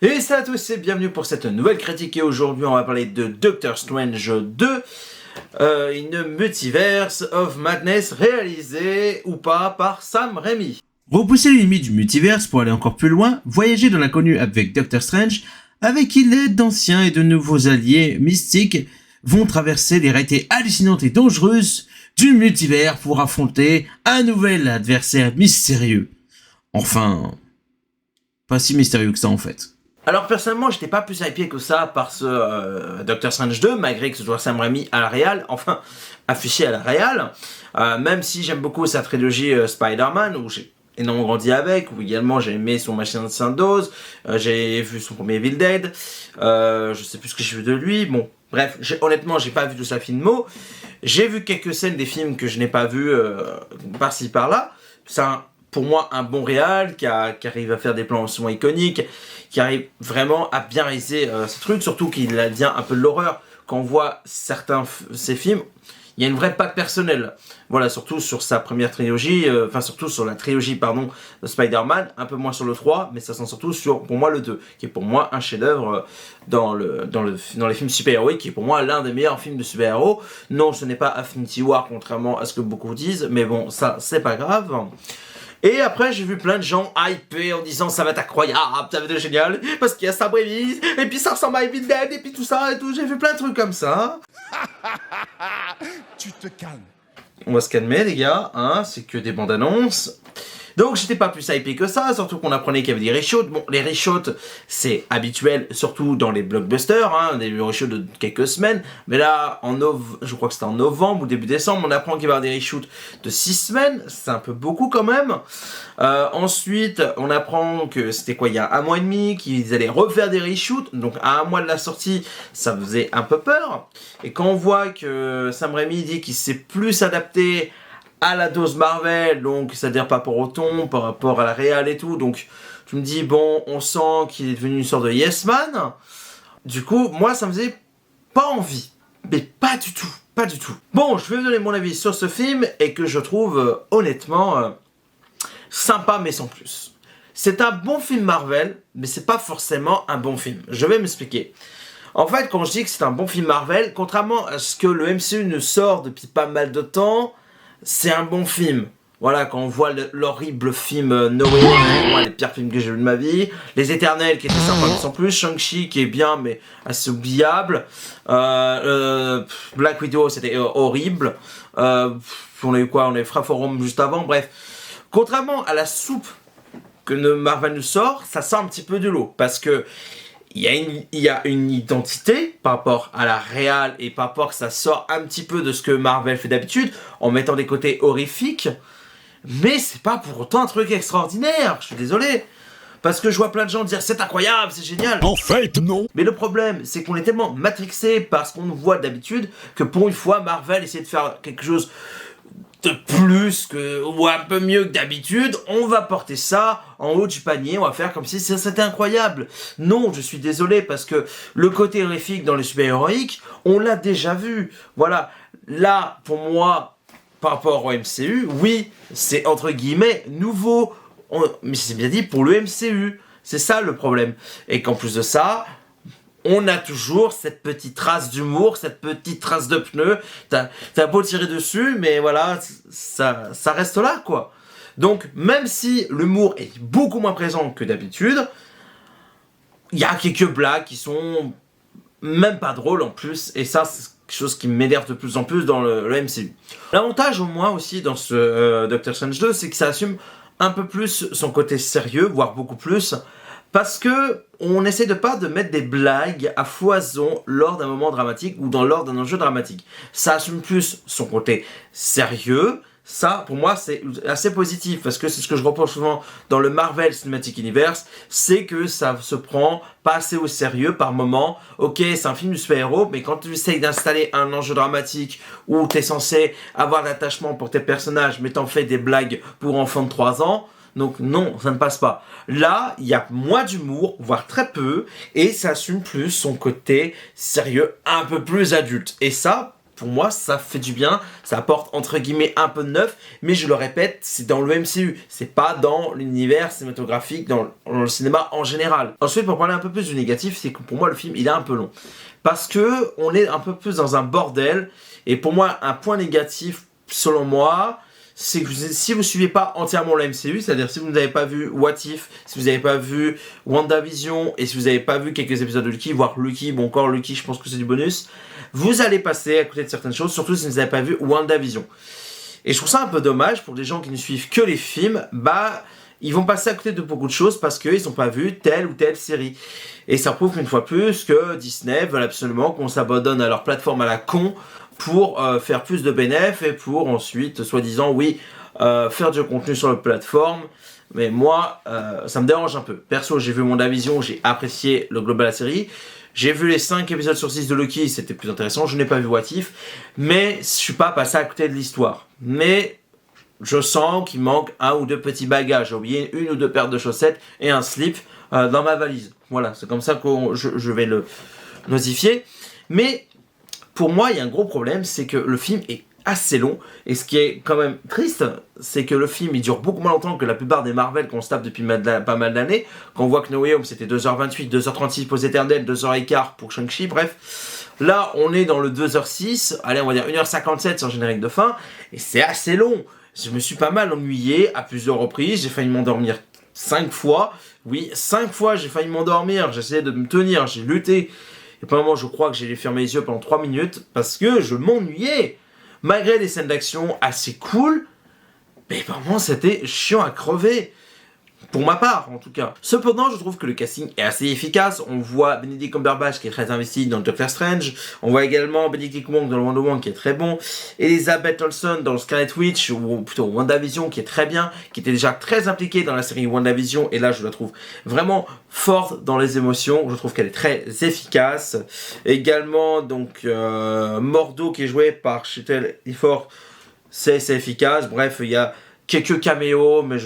Et salut à tous et bienvenue pour cette nouvelle critique et aujourd'hui on va parler de Doctor Strange 2 In Multiverse of Madness réalisé ou pas par Sam Raimi. Repousser les limites du multiverse pour aller encore plus loin, voyager dans l'inconnu avec Doctor Strange, avec qui l'aide d'anciens et de nouveaux alliés mystiques vont traverser des réalités hallucinantes et dangereuses du multivers pour affronter un nouvel adversaire mystérieux. Enfin, pas si mystérieux que ça en fait. Alors personnellement j'étais pas plus hypé que ça par ce Doctor Strange 2 malgré que ce soit Sam Raimi à la réal, enfin affiché à la réal, même si j'aime beaucoup sa trilogie Spider-Man où j'ai énormément grandi avec, où également j'ai aimé son Machin de Synthose, j'ai vu son premier Evil Dead, je sais plus ce que j'ai vu de lui, bon bref, honnêtement j'ai pas vu tout sa filmo, j'ai vu quelques scènes des films que je n'ai pas vu par-ci par-là, c'est pour moi un bon réal qui arrive à faire des plans souvent iconiques, qui arrive vraiment à bien réaliser ce truc, surtout qu'il vient un peu de l'horreur. Quand on voit certains ces films, il y a une vraie patte personnelle. Voilà, surtout sur sa première trilogie, enfin surtout sur la trilogie, pardon, de Spider-Man, un peu moins sur le 3, mais ça sent surtout sur, pour moi, le 2, qui est pour moi un chef-d'œuvre dans les films super-héroïques, qui est pour moi l'un des meilleurs films de super-héros. Non, ce n'est pas Infinity War, contrairement à ce que beaucoup disent, mais bon, ça, c'est pas grave. Et après j'ai vu plein de gens hypés en disant ça va être incroyable, ça va être génial, parce qu'il y a Sam Raimi, et puis ça ressemble à Evil Dead, et puis tout ça et tout, j'ai vu plein de trucs comme ça. Tu te calmes. On va se calmer les gars, hein, c'est que des bandes annonces. Donc j'étais pas plus hypé que ça, surtout qu'on apprenait qu'il y avait des reshoots. Bon, les reshoots, c'est habituel, surtout dans les blockbusters, hein, des reshoots de quelques semaines. Mais là, je crois que c'était en novembre ou début décembre, on apprend qu'il va y avoir des reshoots de 6 semaines. C'est un peu beaucoup quand même. Ensuite, on apprend que c'était quoi, il y a un mois et demi, qu'ils allaient refaire des reshoots. Donc à un mois de la sortie, ça faisait un peu peur. Et quand on voit que Sam Raimi dit qu'il s'est plus adapté à la dose Marvel, donc c'est-à-dire pas par rapport au ton, par rapport à la réal et tout, donc tu me dis bon, on sent qu'il est devenu une sorte de yes man. Du coup, moi ça me faisait pas envie, mais pas du tout, pas du tout. Bon, je vais vous donner mon avis sur ce film et que je trouve honnêtement sympa mais sans plus. C'est un bon film Marvel, mais c'est pas forcément un bon film. Je vais m'expliquer. En fait, quand je dis que c'est un bon film Marvel, contrairement à ce que le MCU ne sort depuis pas mal de temps, c'est un bon film. Voilà, quand on voit l'horrible film No Way Home, moi, les pires films que j'ai vu de ma vie, Les Éternels qui étaient sympas mais sans plus, Shang-Chi qui est bien mais assez oubliable, Black Widow c'était horrible, on a eu quoi, on a eu Fra Forum juste avant, bref. Contrairement à la soupe que Marvel nous sort, ça sort un petit peu de l'eau, parce que il y a une identité par rapport à la réal et par rapport que ça sort un petit peu de ce que Marvel fait d'habitude en mettant des côtés horrifiques, mais c'est pas pour autant un truc extraordinaire, je suis désolé. Parce que je vois plein de gens dire c'est incroyable, c'est génial. En fait, non. Mais le problème, c'est qu'on est tellement matrixé par ce qu'on voit d'habitude que pour une fois, Marvel essaie de faire quelque chose de plus que, ou un peu mieux que d'habitude, on va porter ça en haut du panier, on va faire comme si c'était incroyable. Non, je suis désolé, parce que le côté horrifique dans les super-héroïques, on l'a déjà vu. Voilà, là, pour moi, par rapport au MCU, oui, c'est entre guillemets nouveau, mais c'est bien dit pour le MCU, c'est ça le problème. Et qu'en plus de ça, on a toujours cette petite trace d'humour, cette petite trace de pneu. T'as beau tirer dessus, mais voilà, ça reste là, quoi. Donc, même si l'humour est beaucoup moins présent que d'habitude, il y a quelques blagues qui sont même pas drôles en plus, et ça, c'est quelque chose qui m'énerve de plus en plus dans le MCU. L'avantage, au moins, aussi, dans ce Doctor Strange 2, c'est que ça assume un peu plus son côté sérieux, voire beaucoup plus, parce que on essaie de mettre des blagues à foison lors d'un moment dramatique ou lors d'un enjeu dramatique. Ça assume plus son côté sérieux. Ça, pour moi, c'est assez positif, parce que c'est ce que je reproche souvent dans le Marvel Cinematic Universe, c'est que ça se prend pas assez au sérieux par moment. Ok, c'est un film de super-héros, mais quand tu essayes d'installer un enjeu dramatique où tu es censé avoir l'attachement pour tes personnages, mais t'en fais des blagues pour enfants de 3 ans, donc non, ça ne passe pas. Là, il y a moins d'humour, voire très peu, et ça assume plus son côté sérieux, un peu plus adulte. Et ça, pour moi, ça fait du bien, ça apporte entre guillemets un peu de neuf, mais je le répète, c'est dans le MCU, c'est pas dans l'univers cinématographique, dans le cinéma en général. Ensuite, pour parler un peu plus du négatif, c'est que pour moi, le film, il est un peu long. Parce que on est un peu plus dans un bordel, et pour moi, un point négatif, selon moi, c'est que si vous suivez pas entièrement la MCU, c'est-à-dire si vous n'avez pas vu What If, si vous n'avez pas vu WandaVision, et si vous n'avez pas vu quelques épisodes de Lucky, voire Lucky, bon encore Lucky, je pense que c'est du bonus, vous allez passer à côté de certaines choses, surtout si vous n'avez pas vu WandaVision. Et je trouve ça un peu dommage pour des gens qui ne suivent que les films, ils vont passer à côté de beaucoup de choses parce qu'ils n'ont pas vu telle ou telle série. Et ça prouve une fois plus que Disney veulent absolument qu'on s'abandonne à leur plateforme à la con pour faire plus de bénéfices et pour ensuite, soi-disant, faire du contenu sur la plateforme. Mais moi, ça me dérange un peu. Perso, j'ai vu WandaVision, j'ai apprécié le global de la série. J'ai vu les 5 épisodes sur 6 de Loki, c'était plus intéressant. Je n'ai pas vu What If, mais je suis pas passé à côté de l'histoire. Mais je sens qu'il manque un ou deux petits bagages. J'ai oublié une ou deux paires de chaussettes et un slip dans ma valise. Voilà, c'est comme ça que je vais le notifier. Mais pour moi, il y a un gros problème, c'est que le film est assez long. Et ce qui est quand même triste, c'est que le film il dure beaucoup moins longtemps que la plupart des Marvel qu'on se tape depuis pas mal d'années. Quand on voit que No Way Home c'était 2h28, 2h36 pour Éternels, 2h15 pour Shang-Chi, bref. Là, on est dans le 2h06, allez, on va dire 1h57 sur le générique de fin. Et c'est assez long. Je me suis pas mal ennuyé à plusieurs reprises. J'ai failli m'endormir 5 fois. Oui, 5 fois j'ai failli m'endormir. J'essayais de me tenir, j'ai lutté. Et pendant un moment, je crois que j'ai fermé les yeux pendant 3 minutes parce que je m'ennuyais. Malgré des scènes d'action assez cool, mais vraiment c'était chiant à crever. Pour ma part, en tout cas. Cependant, je trouve que le casting est assez efficace. On voit Benedict Cumberbatch qui est très investi dans Doctor Strange. On voit également Benedict Wong dans le Wonder Woman qui est très bon. Elizabeth Olsen dans le Scarlet Witch, ou plutôt WandaVision qui est très bien, qui était déjà très impliquée dans la série WandaVision. Et là, je la trouve vraiment forte dans les émotions. Je trouve qu'elle est très efficace. Également, donc, Mordo qui est joué par Chiwetel Ejiofor, c'est efficace. Bref, il y a quelques caméos, mais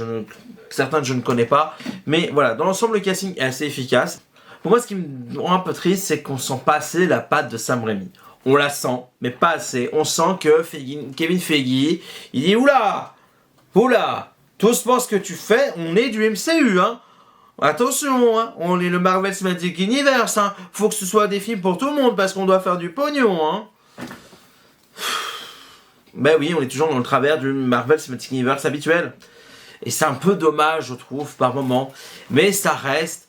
certains je ne connais pas. Mais voilà, dans l'ensemble, le casting est assez efficace. Pour moi, ce qui me rend un peu triste, c'est qu'on sent pas assez la patte de Sam Raimi. On la sent, mais pas assez. On sent que Kevin Feige, il dit oula, tout ce que tu fais, on est du MCU, hein. Attention, hein, on est le Marvel Cinematic Universe, hein. Faut que ce soit des films pour tout le monde parce qu'on doit faire du pognon, hein. Ben oui, on est toujours dans le travers du Marvel Cinematic Universe habituel. Et c'est un peu dommage, je trouve, par moment. Mais ça reste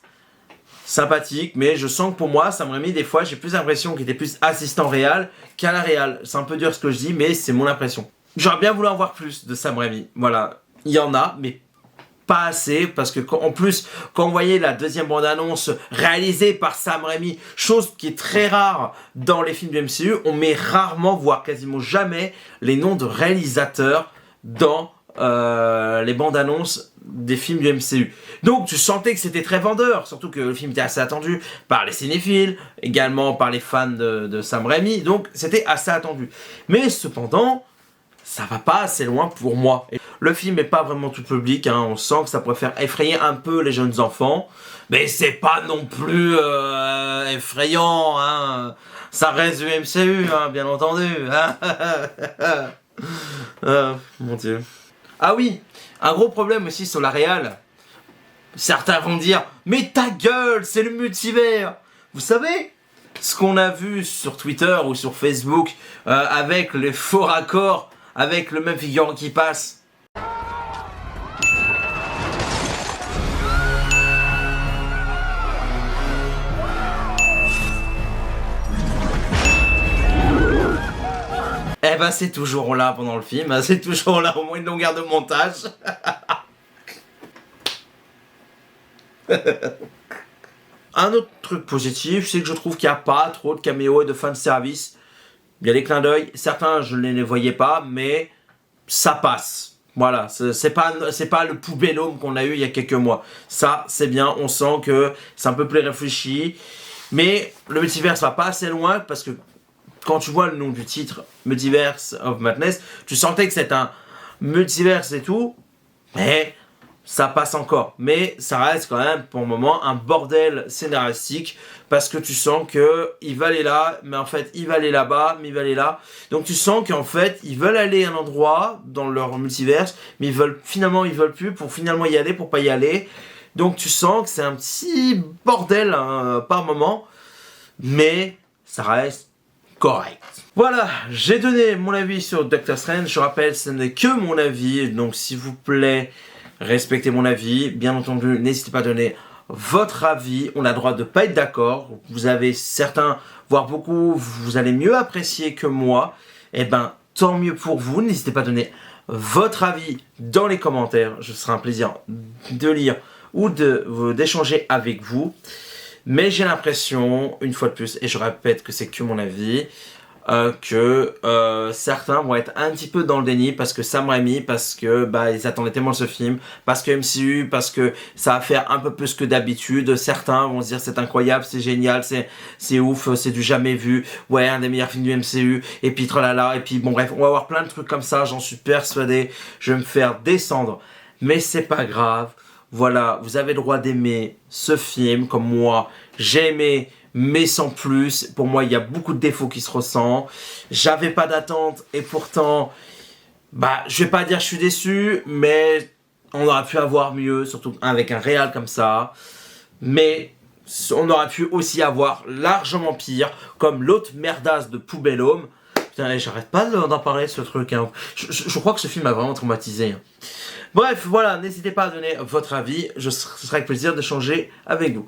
sympathique. Mais je sens que pour moi, Sam Raimi, des fois, j'ai plus l'impression qu'il était plus assistant réal qu'à la réal. C'est un peu dur ce que je dis, mais c'est mon impression. J'aurais bien voulu en voir plus de Sam Raimi. Voilà, il y en a, mais pas assez. Parce que, en plus, quand on voyait la deuxième bande-annonce réalisée par Sam Raimi, chose qui est très rare dans les films du MCU, on met rarement, voire quasiment jamais, les noms de réalisateurs dans les bandes annonces des films du MCU. Donc tu sentais que c'était très vendeur, surtout que le film était assez attendu par les cinéphiles, également par les fans de Sam Raimi, donc c'était assez attendu. Mais cependant, ça va pas assez loin pour moi. Et le film est pas vraiment tout public, hein. On sent que ça pourrait faire effrayer un peu les jeunes enfants, mais c'est pas non plus effrayant, hein. Ça reste du MCU, hein, bien entendu. Mon Dieu. Ah oui, un gros problème aussi sur la réal. Certains vont dire, mais ta gueule, c'est le multivers. Vous savez, ce qu'on a vu sur Twitter ou sur Facebook avec les faux raccords, avec le même figurant qui passe. Eh ben c'est toujours là pendant le film, hein, c'est toujours là, au moins une longueur de montage. Un autre truc positif, c'est que je trouve qu'il n'y a pas trop de caméos et de fanservice. Il y a des clins d'œil, certains je ne les voyais pas, mais ça passe. Voilà, c'est pas le poubellum qu'on a eu il y a quelques mois. Ça, c'est bien, on sent que c'est un peu plus réfléchi. Mais le multivers va pas assez loin parce que quand tu vois le nom du titre, Multiverse of Madness, tu sentais que c'est un multiverse et tout, mais ça passe encore. Mais ça reste quand même pour le moment un bordel scénaristique parce que tu sens que il va aller là, mais en fait il va aller là-bas, mais il va aller là. Donc tu sens qu'en fait ils veulent aller à un endroit dans leur multiverse, mais ils veulent plus pour finalement y aller, pour pas y aller. Donc tu sens que c'est un petit bordel hein, par moment, mais ça reste correct. Voilà, j'ai donné mon avis sur Doctor Strange. Je rappelle, ce n'est que mon avis, donc s'il vous plaît, respectez mon avis. Bien entendu, n'hésitez pas à donner votre avis. On a le droit de ne pas être d'accord. Vous avez certains, voire beaucoup, vous allez mieux apprécier que moi. Eh ben, tant mieux pour vous. N'hésitez pas à donner votre avis dans les commentaires. Ce sera un plaisir de lire ou d'échanger avec vous. Mais j'ai l'impression, une fois de plus, et je répète que c'est que mon avis, que certains vont être un petit peu dans le déni parce que Sam Raimi, parce que ils attendaient tellement ce film, parce que MCU, parce que ça va faire un peu plus que d'habitude. Certains vont se dire c'est incroyable, c'est génial, c'est ouf, c'est du jamais vu, ouais, un des meilleurs films du MCU, et puis tralala, et puis bon bref, on va avoir plein de trucs comme ça, j'en suis persuadé, je vais me faire descendre, mais c'est pas grave. Voilà, vous avez le droit d'aimer ce film, comme moi, j'ai aimé, mais sans plus. Pour moi, il y a beaucoup de défauts qui se ressentent. J'avais pas d'attente, et pourtant, je vais pas dire que je suis déçu, mais on aurait pu avoir mieux, surtout avec un réal comme ça. Mais on aurait pu aussi avoir largement pire, comme l'autre merdasse de Poubelle Homme. Putain, j'arrête pas d'en parler de ce truc. Hein. Je crois que ce film m'a vraiment traumatisé. Hein. Bref, voilà, n'hésitez pas à donner votre avis, ce sera avec plaisir d'échanger avec vous.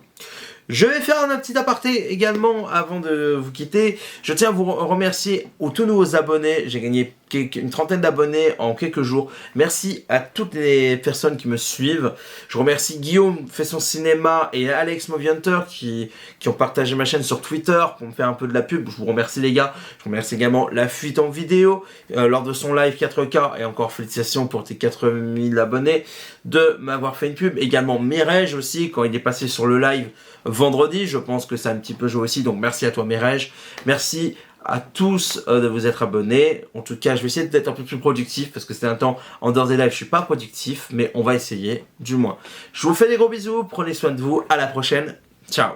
Je vais faire un petit aparté également avant de vous quitter. Je tiens à vous remercier aux tous nouveaux abonnés. J'ai gagné une trentaine d'abonnés en quelques jours. Merci à toutes les personnes qui me suivent. Je remercie Guillaume fait son cinéma et Alex Movie Hunter qui ont partagé ma chaîne sur Twitter pour me faire un peu de la pub. Je vous remercie les gars. Je remercie également La Fuite en vidéo lors de son live 4K. Et encore félicitations pour tes 4000 abonnés de m'avoir fait une pub. Également Mirej aussi quand il est passé sur le live vendredi. Je pense que ça a un petit peu joué aussi. Donc merci à toi Mirej. Merci à tous de vous être abonnés. En tout cas, je vais essayer d'être un peu plus productif parce que c'est un temps en dehors des lives, je suis pas productif, mais on va essayer du moins. Je vous fais des gros bisous, prenez soin de vous, à la prochaine, ciao.